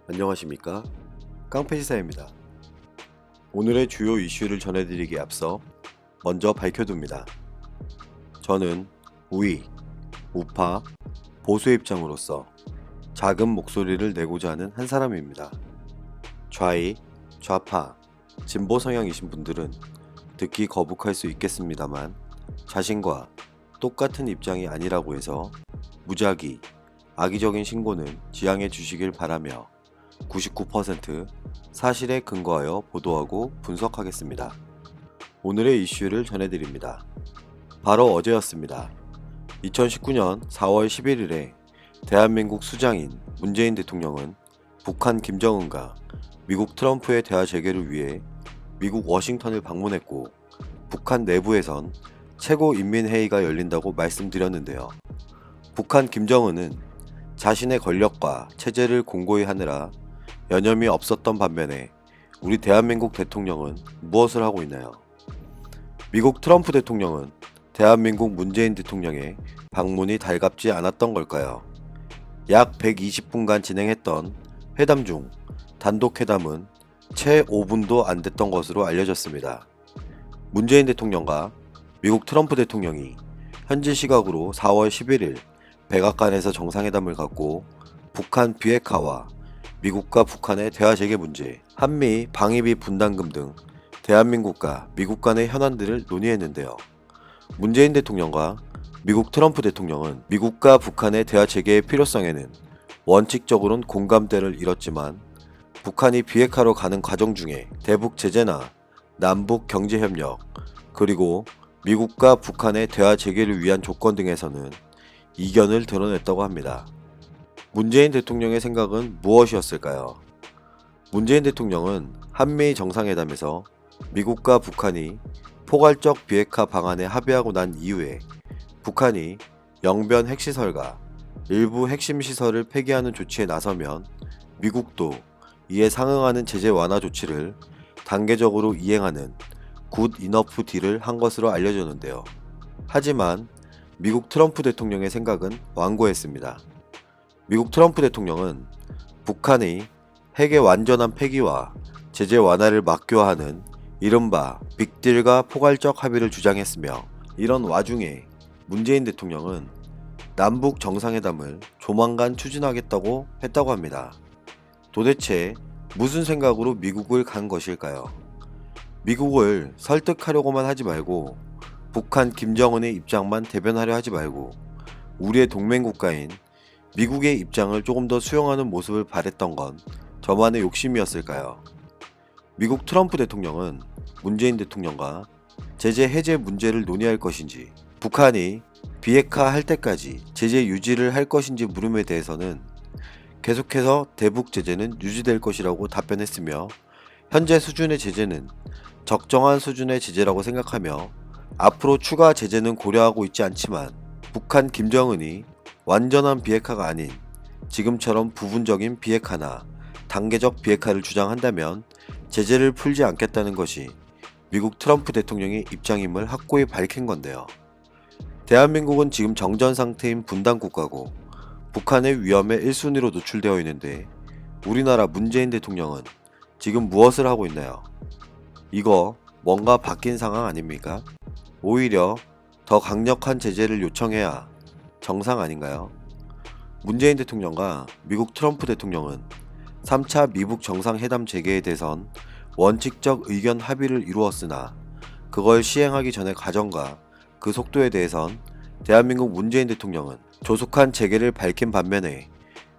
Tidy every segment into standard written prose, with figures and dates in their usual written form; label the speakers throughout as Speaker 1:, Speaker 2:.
Speaker 1: 안녕하십니까? 깡패시사입니다. 오늘의 주요 이슈를 전해드리기에 앞서 먼저 밝혀둡니다. 저는 우익, 우파, 보수의 입장으로서 작은 목소리를 내고자 하는 한 사람입니다. 좌익, 좌파, 진보 성향이신 분들은 듣기 거북할 수 있겠습니다만 자신과 똑같은 입장이 아니라고 해서 무작위, 악의적인 신고는 지양해 주시길 바라며 99% 사실에 근거하여 보도하고 분석하겠습니다. 오늘의 이슈를 전해드립니다. 바로 어제였습니다. 2019년 4월 11일에 대한민국 수장인 문재인 대통령은 북한 김정은과 미국 트럼프의 대화 재개를 위해 미국 워싱턴을 방문했고 북한 내부에선 최고인민회의가 열린다고 말씀드렸는데요. 북한 김정은은 자신의 권력과 체제를 공고히 하느라 여념이 없었던 반면에 우리 대한민국 대통령은 무엇을 하고 있나요? 미국 트럼프 대통령은 대한민국 문재인 대통령의 방문이 달갑지 않았던 걸까요? 약 120분간 진행했던 회담 중 단독 회담은 채 5분도 안 됐던 것으로 알려졌습니다. 문재인 대통령과 미국 트럼프 대통령이 현지 시각으로 4월 11일 백악관에서 정상회담을 갖고 북한 비핵화와 미국과 북한의 대화 재개 문제, 한미 방위비 분담금 등 대한민국과 미국 간의 현안들을 논의했는데요. 문재인 대통령과 미국 트럼프 대통령은 미국과 북한의 대화 재개의 필요성에는 원칙적으로는 공감대를 이뤘지만 북한이 비핵화로 가는 과정 중에 대북 제재나 남북 경제협력, 그리고 미국과 북한의 대화 재개를 위한 조건 등에서는 이견을 드러냈다고 합니다. 문재인 대통령의 생각은 무엇이었을까요? 문재인 대통령은 한미 정상회담에서 미국과 북한이 포괄적 비핵화 방안에 합의하고 난 이후에 북한이 영변 핵시설과 일부 핵심 시설을 폐기하는 조치에 나서면 미국도 이에 상응하는 제재 완화 조치를 단계적으로 이행하는 굿 이너프 딜을 한 것으로 알려졌는데요. 하지만 미국 트럼프 대통령의 생각은 완고했습니다. 미국 트럼프 대통령은 북한이 핵의 완전한 폐기와 제재 완화를 막교하는 이른바 빅딜과 포괄적 합의를 주장했으며 이런 와중에 문재인 대통령은 남북 정상회담을 조만간 추진하겠다고 했다고 합니다. 도대체 무슨 생각으로 미국을 간 것일까요? 미국을 설득하려고만 하지 말고 북한 김정은의 입장만 대변하려 하지 말고 우리의 동맹국가인 미국의 입장을 조금 더 수용하는 모습을 바랬던 건 저만의 욕심이었을까요? 미국 트럼프 대통령은 문재인 대통령과 제재 해제 문제를 논의할 것인지 북한이 비핵화 할 때까지 제재 유지를 할 것인지 물음에 대해서는 계속해서 대북 제재는 유지될 것이라고 답변했으며 현재 수준의 제재는 적정한 수준의 제재라고 생각하며 앞으로 추가 제재는 고려하고 있지 않지만 북한 김정은이 완전한 비핵화가 아닌 지금처럼 부분적인 비핵화나 단계적 비핵화를 주장한다면 제재를 풀지 않겠다는 것이 미국 트럼프 대통령의 입장임을 확고히 밝힌 건데요. 대한민국은 지금 정전 상태인 분단 국가고 북한의 위험에 1순위로 노출되어 있는데 우리나라 문재인 대통령은 지금 무엇을 하고 있나요? 이거 뭔가 바뀐 상황 아닙니까? 오히려 더 강력한 제재를 요청해야 정상 아닌가요? 문재인 대통령과 미국 트럼프 대통령은 3차 미북 정상회담 재개에 대해선 원칙적 의견 합의를 이루었으나 그걸 시행하기 전의 과정과 그 속도에 대해선 대한민국 문재인 대통령은 조속한 재개를 밝힌 반면에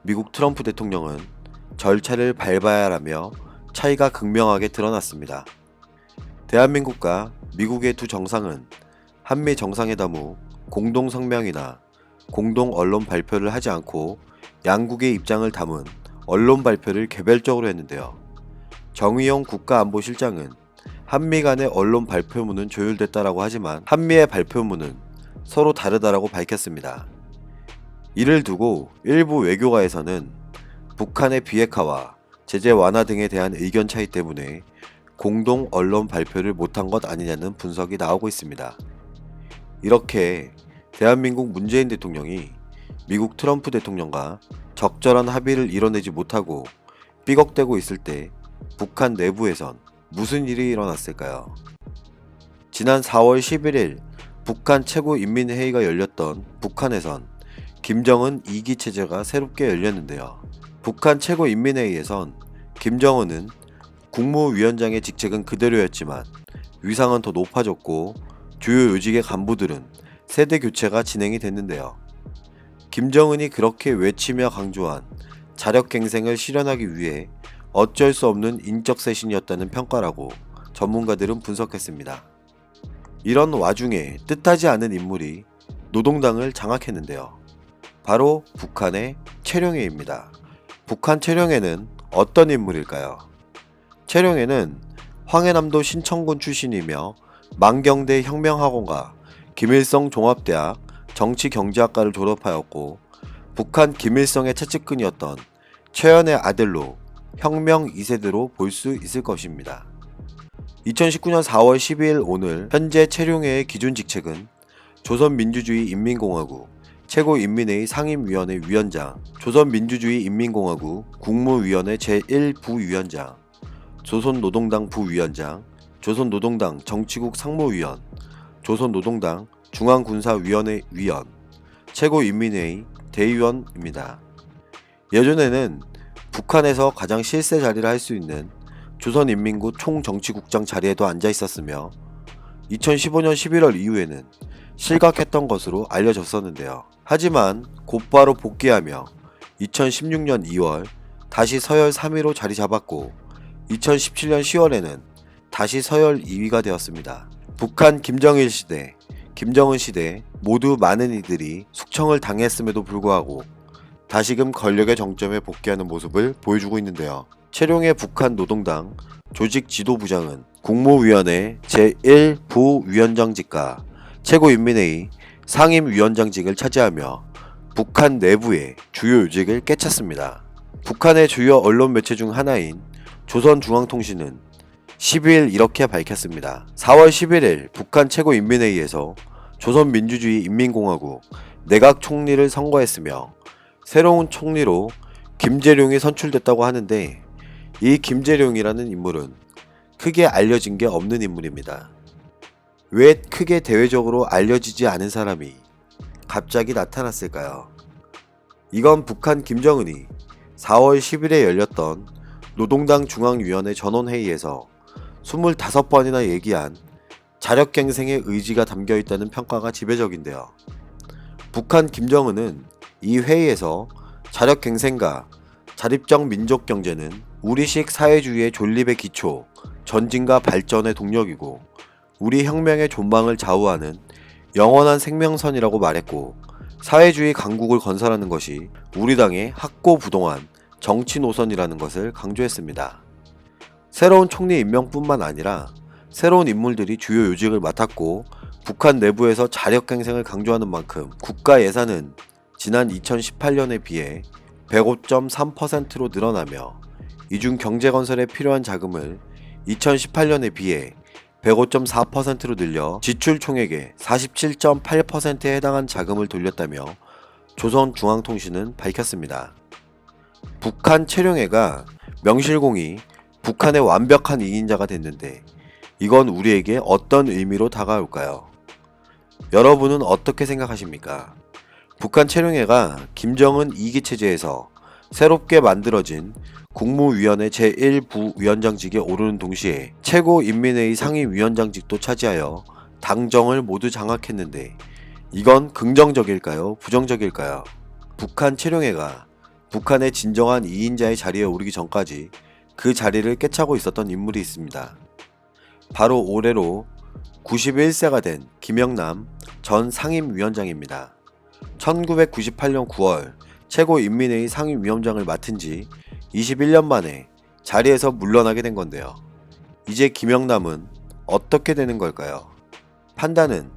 Speaker 1: 미국 트럼프 대통령은 절차를 밟아야 하라며 차이가 극명하게 드러났습니다. 대한민국과 미국의 두 정상은 한미 정상회담 후 공동 성명이나 공동 언론 발표를 하지 않고 양국의 입장을 담은 언론 발표를 개별적으로 했는데요. 정의용 국가안보실장은 한미 간의 언론 발표문은 조율됐다라고 하지만 한미의 발표문은 서로 다르다라고 밝혔습니다. 이를 두고 일부 외교가에서는 북한의 비핵화와 제재 완화 등에 대한 의견 차이 때문에 공동 언론 발표를 못한 것 아니냐는 분석이 나오고 있습니다. 이렇게 대한민국 문재인 대통령이 미국 트럼프 대통령과 적절한 합의를 이뤄내지 못하고 삐걱대고 있을 때 북한 내부에선 무슨 일이 일어났을까요? 지난 4월 11일 북한 최고인민회의가 열렸던 북한에선 김정은 2기 체제가 새롭게 열렸는데요. 북한 최고인민회의에선 김정은은 국무위원장의 직책은 그대로였지만 위상은 더 높아졌고 주요 요직의 간부들은 세대 교체가 진행이 됐는데요. 김정은이 그렇게 외치며 강조한 자력갱생을 실현하기 위해 어쩔 수 없는 인적 쇄신이었다는 평가라고 전문가들은 분석했습니다. 이런 와중에 뜻하지 않은 인물이 노동당을 장악했는데요. 바로 북한의 최룡해입니다. 북한 최룡해는 어떤 인물일까요? 최룡해는 황해남도 신천군 출신이며 만경대 혁명학원과 김일성 종합대학 정치경제학과를 졸업하였고 북한 김일성의 최측근이었던 최연의 아들로 혁명 2세대로 볼 수 있을 것입니다. 2019년 4월 12일 오늘 현재 최룡해의 기존 직책은 조선민주주의인민공화국 최고인민회의 상임위원회 위원장, 조선민주주의인민공화국 국무위원회 제1부위원장, 조선노동당 부위원장, 조선노동당 정치국 상무위원, 조선노동당 중앙군사위원회 위원, 최고인민회의 대의원입니다. 예전에는 북한에서 가장 실세 자리를 할 수 있는 조선인민군 총정치국장 자리에도 앉아 있었으며 2015년 11월 이후에는 실각했던 것으로 알려졌었는데요. 하지만 곧바로 복귀하며 2016년 2월 다시 서열 3위로 자리 잡았고 2017년 10월에는 다시 서열 2위가 되었습니다. 북한 김정일 시대, 김정은 시대 모두 많은 이들이 숙청을 당했음에도 불구하고 다시금 권력의 정점에 복귀하는 모습을 보여주고 있는데요. 최룡해 북한 노동당 조직지도부장은 국무위원회 제1부위원장직과 최고인민회의 상임위원장직을 차지하며 북한 내부의 주요 요직을 깨찼습니다. 북한의 주요 언론 매체 중 하나인 조선중앙통신은 12일 이렇게 밝혔습니다. 4월 11일 북한 최고인민회의에서 조선민주주의인민공화국 내각총리를 선거했으며 새로운 총리로 김재룡이 선출됐다고 하는데 이 김재룡이라는 인물은 크게 알려진 게 없는 인물입니다. 왜 크게 대외적으로 알려지지 않은 사람이 갑자기 나타났을까요? 이건 북한 김정은이 4월 10일에 열렸던 노동당 중앙위원회 전원회의에서 25번이나 얘기한 자력갱생의 의지가 담겨있다는 평가가 지배적인데요. 북한 김정은은 이 회의에서 자력갱생과 자립적 민족경제는 우리식 사회주의의 존립의 기초, 전진과 발전의 동력이고 우리 혁명의 존망을 좌우하는 영원한 생명선이라고 말했고 사회주의 강국을 건설하는 것이 우리 당의 확고부동한 정치 노선이라는 것을 강조했습니다. 새로운 총리 임명뿐만 아니라 새로운 인물들이 주요 요직을 맡았고 북한 내부에서 자력갱생을 강조하는 만큼 국가 예산은 지난 2018년에 비해 105.3%로 늘어나며 이중 경제건설에 필요한 자금을 2018년에 비해 105.4%로 늘려 지출 총액의 47.8%에 해당한 자금을 돌렸다며 조선중앙통신은 밝혔습니다. 북한 최룡해가 명실공히 북한의 완벽한 이인자가 됐는데 이건 우리에게 어떤 의미로 다가올까요? 여러분은 어떻게 생각하십니까? 북한 최룡해가 김정은 2기 체제에서 새롭게 만들어진 국무위원회 제1부위원장직에 오르는 동시에 최고인민회의 상임위원장직도 차지하여 당정을 모두 장악했는데 이건 긍정적일까요? 부정적일까요? 북한 최룡해가 북한의 진정한 2인자의 자리에 오르기 전까지 그 자리를 깨차고 있었던 인물이 있습니다. 바로 올해로 91세가 된 김영남 전 상임위원장입니다. 1998년 9월 최고인민회의 상임위원장을 맡은 지 21년 만에 자리에서 물러나게 된 건데요. 이제 김영남은 어떻게 되는 걸까요? 판단은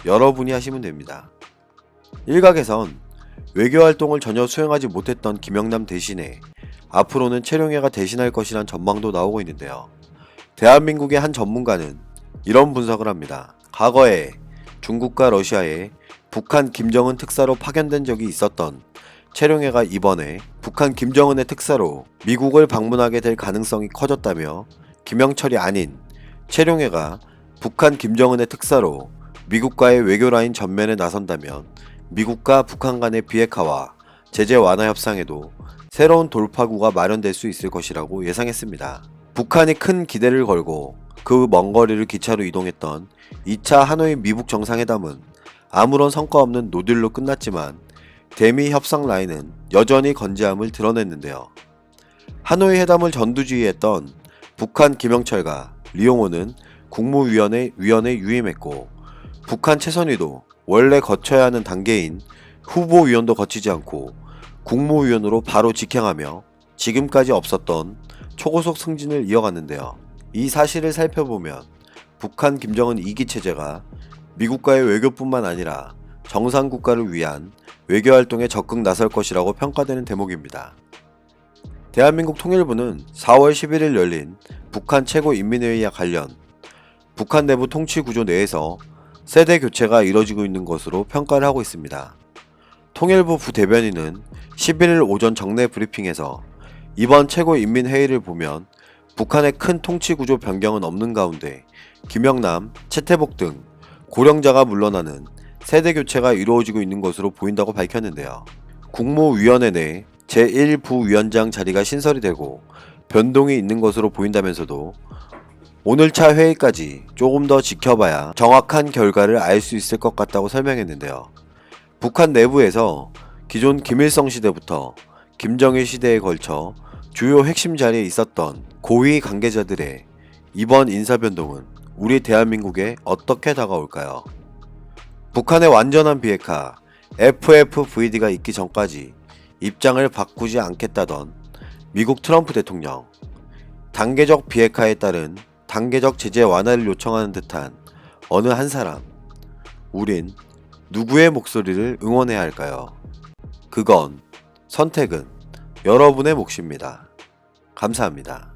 Speaker 1: 여러분이 하시면 됩니다. 일각에선 외교활동을 전혀 수행하지 못했던 김영남 대신에 앞으로는 최룡해가 대신할 것이란 전망도 나오고 있는데요. 대한민국의 한 전문가는 이런 분석을 합니다. 과거에 중국과 러시아에 북한 김정은 특사로 파견된 적이 있었던 최룡해가 이번에 북한 김정은의 특사로 미국을 방문하게 될 가능성이 커졌다며 김영철이 아닌 최룡해가 북한 김정은의 특사로 미국과의 외교라인 전면에 나선다면 미국과 북한 간의 비핵화와 제재 완화 협상에도 새로운 돌파구가 마련될 수 있을 것이라고 예상했습니다. 북한이 큰 기대를 걸고 그 먼 거리를 기차로 이동했던 2차 하노이 미북 정상회담은 아무런 성과 없는 노딜로 끝났지만 대미 협상 라인은 여전히 건재함을 드러냈는데요. 하노이 회담을 전두지휘했던 북한 김영철과 리용호는 국무위원회 위원에 유임했고 북한 최선위도 원래 거쳐야 하는 단계인 후보위원도 거치지 않고 국무위원으로 바로 직행하며 지금까지 없었던 초고속 승진을 이어갔는데요. 이 사실을 살펴보면 북한 김정은 2기 체제가 미국과의 외교뿐만 아니라 정상국가를 위한 외교활동에 적극 나설 것이라고 평가되는 대목입니다. 대한민국 통일부는 4월 11일 열린 북한 최고인민회의와 관련 북한 내부 통치구조 내에서 세대 교체가 이뤄지고 있는 것으로 평가를 하고 있습니다. 통일부 부대변인은 11일 오전 정례 브리핑에서 이번 최고인민회의를 보면 북한의 큰 통치구조 변경은 없는 가운데 김영남, 최태복 등 고령자가 물러나는 세대교체가 이루어지고 있는 것으로 보인다고 밝혔는데요. 국무위원회 내 제1부위원장 자리가 신설이 되고 변동이 있는 것으로 보인다면서도 오늘차 회의까지 조금 더 지켜봐야 정확한 결과를 알 수 있을 것 같다고 설명했는데요. 북한 내부에서 기존 김일성 시대부터 김정일 시대에 걸쳐 주요 핵심 자리에 있었던 고위 관계자들의 이번 인사변동은 우리 대한민국에 어떻게 다가올까요? 북한의 완전한 비핵화 FFVD가 있기 전까지 입장을 바꾸지 않겠다던 미국 트럼프 대통령, 단계적 비핵화에 따른 단계적 제재 완화를 요청하는 듯한 어느 한 사람, 우린 누구의 목소리를 응원해야 할까요? 그건 선택은 여러분의 몫입니다. 감사합니다.